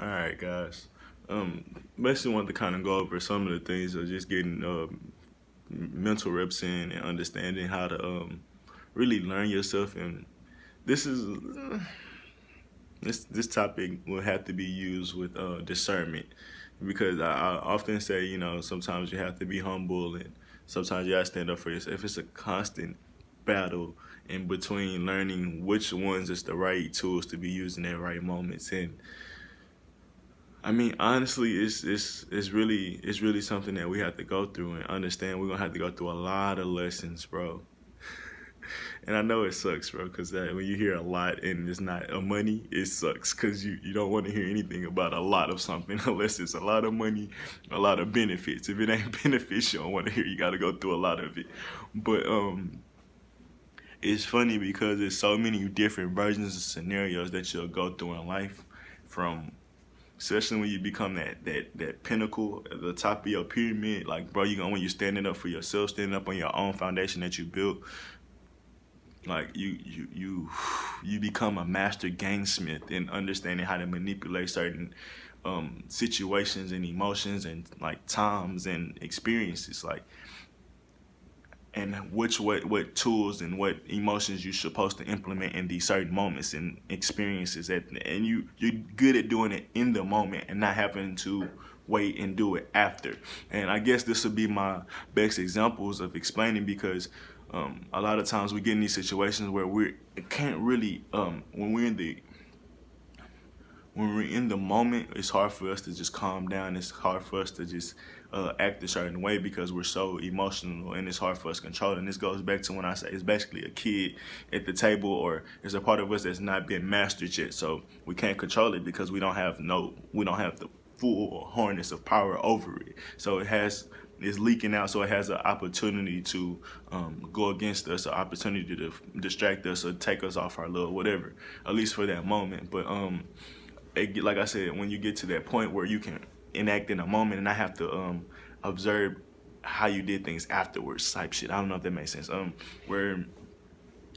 All right, guys. Basically, want to kind of go over some of the things of just getting mental reps in and understanding how to really learn yourself. And this is this topic will have to be used with discernment because I often say, sometimes you have to be humble and sometimes you have to stand up for yourself. It's a constant battle in between learning which ones is the right tools to be used in the right moments. And I mean, honestly, it's really something that we have to go through and understand. We're gonna have to go through a lot of lessons, bro. And I know it sucks, bro, because when you hear a lot and it's not a money, it sucks because you don't want to hear anything about a lot of something unless it's a lot of money, a lot of benefits. If it ain't benefits, you don't want to hear. You got to go through a lot of it. But it's funny because there's so many different versions of scenarios that you'll go through in life, from especially when you become that pinnacle at the top of your pyramid. Like, bro, when you're standing up for yourself, standing up on your own foundation that you built, like you become a master gangsmith in understanding how to manipulate certain situations and emotions and like times and experiences, like, and what tools and what emotions you're supposed to implement in these certain moments and experiences, and you're good at doing it in the moment and not having to wait and do it after. And I guess this would be my best examples of explaining, because a lot of times we get in these situations where we can't really when we're in the moment, it's hard for us to just calm down. It's hard for us to just act a certain way because we're so emotional, and it's hard for us to control it. And this goes back to when I say it's basically a kid at the table, or there's a part of us that's not been mastered yet. So we can't control it because we don't have the full harness of power over it. So it's leaking out, so it has an opportunity to go against us, an opportunity to distract us or take us off our little whatever, at least for that moment. But like I said, when you get to that point where you can enact in a moment and I have to observe how you did things afterwards, type shit. I don't know if that makes sense. Where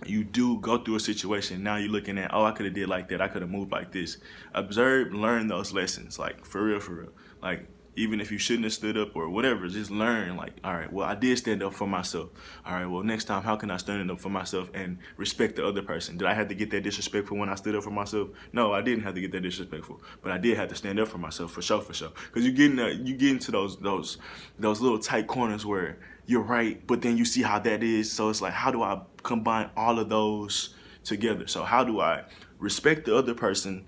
you do go through a situation, now you're looking at, oh, I could have did like that, I could have moved like this. Observe, learn those lessons, like for real, for real. Like, even if you shouldn't have stood up or whatever, just learn, like, all right, well, I did stand up for myself. All right, well, next time, how can I stand up for myself and respect the other person? Did I have to get that disrespectful when I stood up for myself? No, I didn't have to get that disrespectful, but I did have to stand up for myself, for sure, for sure. Because you get into those little tight corners where you're right, but then you see how that is. So it's like, how do I combine all of those together? So how do I respect the other person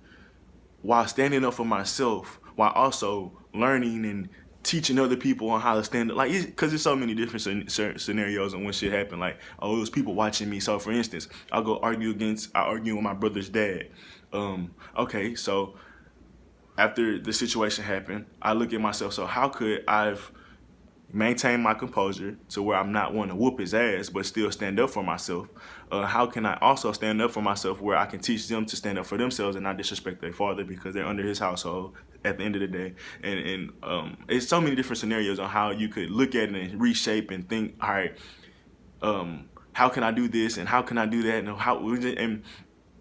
while standing up for myself, while also learning and teaching other people on how to stand up? Like, because there's so many different scenarios and when shit happen. Like, oh, it was people watching me. So for instance, I argue with my brother's dad. Okay, so after the situation happened, I look at myself. So how could I've maintain my composure to where I'm not wanting to whoop his ass, but still stand up for myself? How can I also stand up for myself where I can teach them to stand up for themselves and not disrespect their father because they're under his household at the end of the day? And it's so many different scenarios on how you could look at it and reshape and think, all right, how can I do this and how can I do that, and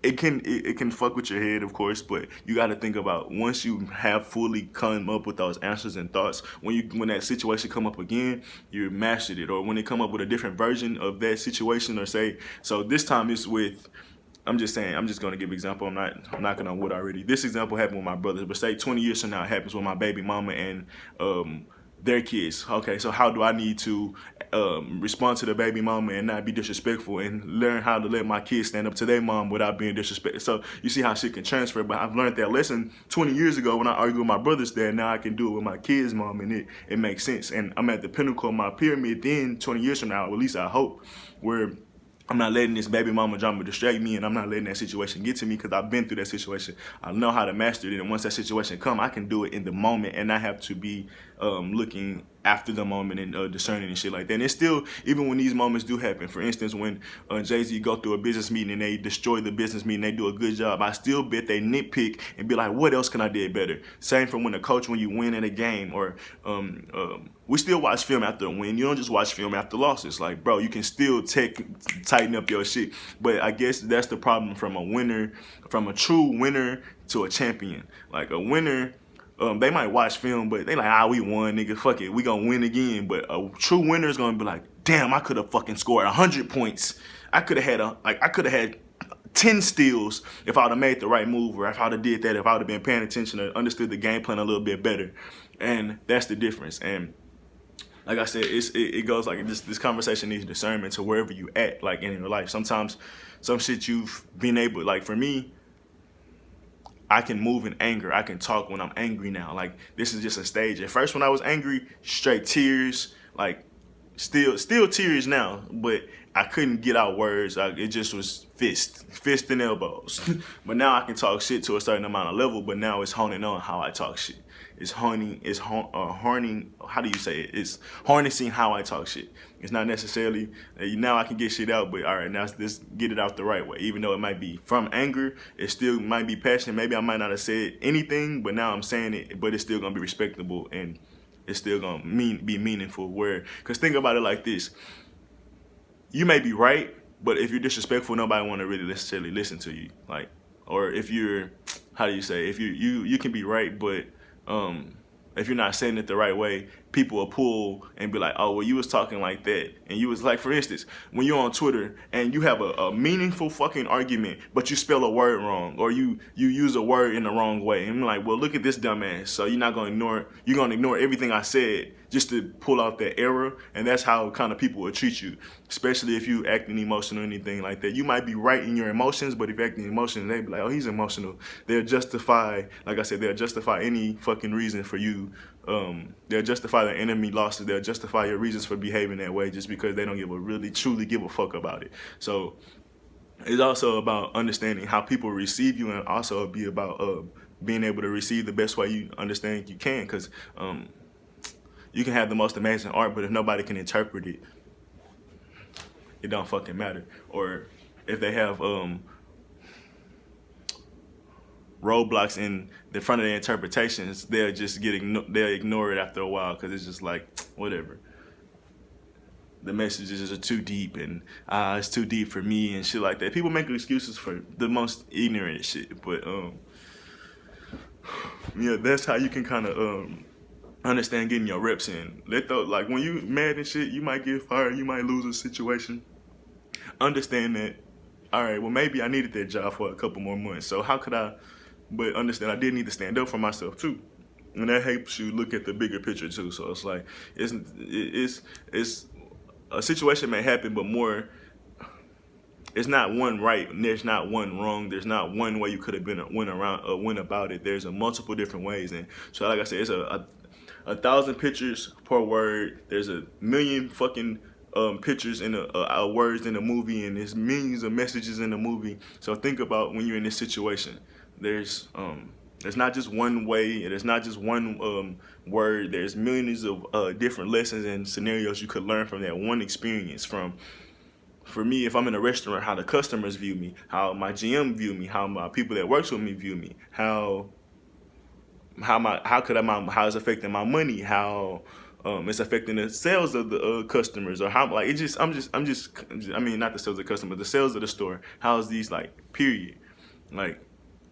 it can fuck with your head, of course, but you got to think about, once you have fully come up with those answers and thoughts, when that situation come up again, you mastered it. Or when they come up with a different version of that situation, or say, so this time it's with, I'm just saying, I'm just gonna give an example. I'm not knocking on wood already. This example happened with my brothers, but say 20 years from now it happens with my baby mama and their kids. Okay, so how do I need to respond to the baby mama and not be disrespectful, and learn how to let my kids stand up to their mom without being disrespectful? So you see how shit can transfer. But I've learned that lesson 20 years ago when I argued with my brother's dad. Now I can do it with my kids' mom, and it makes sense. And I'm at the pinnacle of my pyramid then 20 years from now, or at least I hope, where I'm not letting this baby mama drama distract me, and I'm not letting that situation get to me, because I've been through that situation. I know how to master it, and once that situation come, I can do it in the moment and not have to be looking after the moment and discerning and shit like that. And it's still, even when these moments do happen, for instance, when Jay-Z go through a business meeting and they destroy the business meeting, they do a good job, I still bet they nitpick and be like, what else can I do better? Same from when a coach, when you win in a game, or we still watch film after a win. You don't just watch film after losses. Like, bro, you can still tighten up your shit. But I guess that's the problem from a winner, from a true winner to a champion. Like a winner, they might watch film, but they like, we won, nigga, fuck it, we gonna win again. But a true winner is gonna be like, damn, I could have fucking scored 100 points. I could have had 10 steals if I would have made the right move, or if I would have did that, if I would have been paying attention and understood the game plan a little bit better. And that's the difference. And like I said, it goes like this conversation needs discernment to wherever you at, like in your life. Sometimes some shit you've been able, like for me, I can move in anger. I can talk when I'm angry now. Like, this is just a stage. At first, when I was angry, straight tears, like still tears now, but I couldn't get out words. It just was fist and elbows. But now I can talk shit to a certain amount of level, but now it's honing on how I talk shit. It's how do you say it? It's harnessing how I talk shit. It's not necessarily, now I can get shit out, but all right, now let's get it out the right way. Even though it might be from anger, it still might be passion. Maybe I might not have said anything, but now I'm saying it, but it's still gonna be respectable and it's still gonna be meaningful. Because think about it like this. You may be right, but if you're disrespectful, nobody wanna really necessarily listen to you. Like, or if you're, how do you say, if you can be right, but if you're not saying it the right way, people will pull and be like, oh, well, you was talking like that. And you was like, for instance, when you're on Twitter and you have a meaningful fucking argument, but you spell a word wrong, or you use a word in the wrong way. And I'm like, well, look at this dumbass. So you're not going to ignore, you're going to ignore everything I said just to pull out that error. And that's how kind of people will treat you, especially if you acting emotional or anything like that. You might be right in your emotions, but if you're acting emotional, they be like, oh, he's emotional. They'll justify, like I said, they'll justify any fucking reason for you. They'll justify the enemy losses. They'll justify your reasons for behaving that way just because they don't truly give a fuck about it. So it's also about understanding how people receive you, and also be about being able to receive the best way you understand you can. Because you can have the most amazing art, but if nobody can interpret it, it don't fucking matter. Or if they have roadblocks in the front of their interpretations, they'll ignore it after a while, because it's just like, whatever. The messages are too deep, and it's too deep for me and shit like that. People make excuses for the most ignorant shit, but yeah, that's how you can kind of understand getting your reps in. Like when you mad and shit, you might get fired, you might lose a situation. Understand that, all right, well, maybe I needed that job for a couple more months, so how could I, but understand I did need to stand up for myself too. And that helps you look at the bigger picture too. So it's like, it's a situation may happen, but more, it's not one right, and there's not one wrong. There's not one way you could have went about it. There's a multiple different ways. And so, like I said, it's a 1,000 pictures per word. There's a million fucking pictures in words in a movie, and there's millions of messages in the movie. So think about when you're in this situation. There's not just one way, and there's not just one word. There's millions of different lessons and scenarios you could learn from that one experience. For me, if I'm in a restaurant, how the customers view me, how my GM view me, how my people that works with me view me, how it's affecting my money, how it's affecting the sales of the customers, or how, like, I mean, not the sales of the customer, the sales of the store. How's these, like, period, like,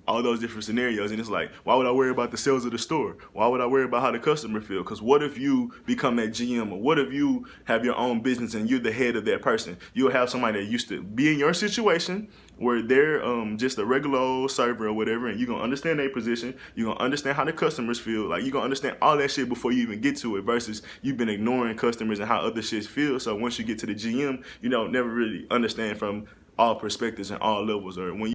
all those different scenarios. And it's like, why would I worry about the sales of the store? Why would I worry about how the customer feel? Because what if you become that GM, or what if you have your own business and you're the head of that person? You'll have somebody that used to be in your situation where they're just a regular old server or whatever, and you're going to understand their position. You're going to understand how the customers feel. Like, you're going to understand all that shit before you even get to it, versus you've been ignoring customers and how other shit feel. So once you get to the GM, you don't never really understand from all perspectives and all levels. Or when